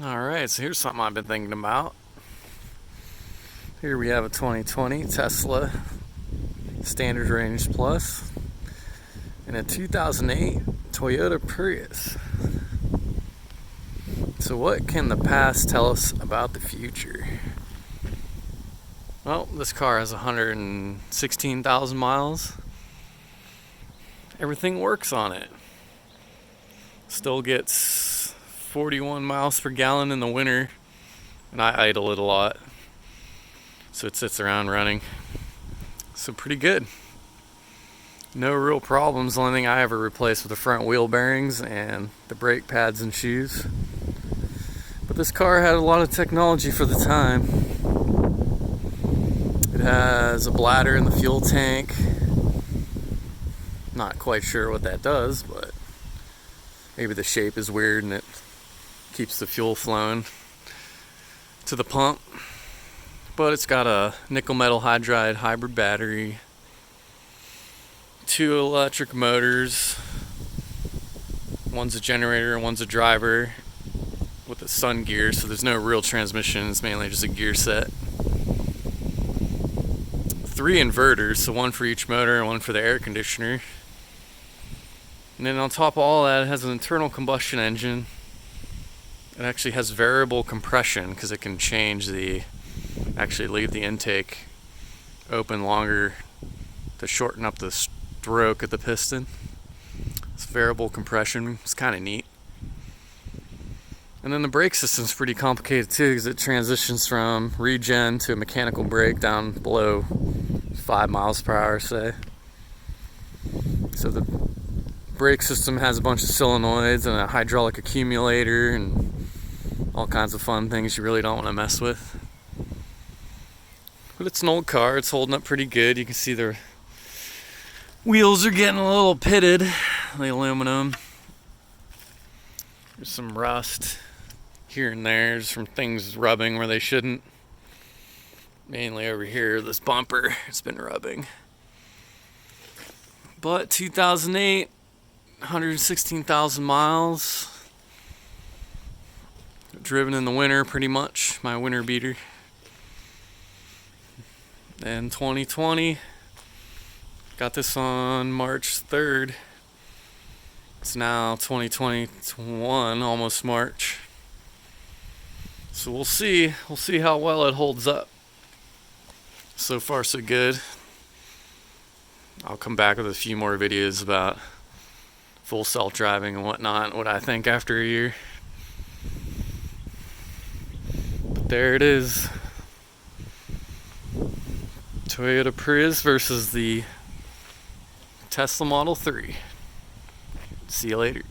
Alright, so here's something I've been thinking about. Here we have a 2020 Tesla Standard Range Plus and a 2008 Toyota Prius. So what can the past tell us about the future? Well, this car has 116,000 miles. Everything works on it. Still gets 41 miles per gallon in the winter, and I idle it a lot, so it sits around running. So pretty good. No real problems. The only thing I ever replaced were the front wheel bearings and the brake pads and shoes. But this car had a lot of technology for the time. It has a bladder in the fuel tank. Not quite sure what that does, but maybe the shape is weird and it keeps the fuel flowing to the pump. But it's got a nickel metal hydride hybrid battery, 2 electric motors, one's a generator and one's a driver with a sun gear, so there's no real transmission, it's mainly just a gear set. 3 inverters, so one for each motor and one for the air conditioner. And then on top of all that, it has an internal combustion engine. It actually has variable compression because it can actually leave the intake open longer to shorten up the stroke of the piston. It's variable compression. It's kind of neat. And then the brake system's pretty complicated too because it transitions from regen to a mechanical brake down below 5 miles per hour, say. So the brake system has a bunch of solenoids and a hydraulic accumulator and all kinds of fun things you really don't want to mess with. But it's an old car, it's holding up pretty good. You can see the wheels are getting a little pitted, the aluminum. There's some rust here and there, just from things rubbing where they shouldn't. Mainly over here, this bumper, it's been rubbing. But 2008, 116,000 miles. Driven in the winter pretty much, my winter beater. And 2020, got this on March 3rd. It's now 2021, almost March. So we'll see how well it holds up. So far so good. I'll come back with a few more videos about full self-driving and whatnot, what I think after a year. But there it is. Toyota Prius versus the Tesla Model 3. See you later.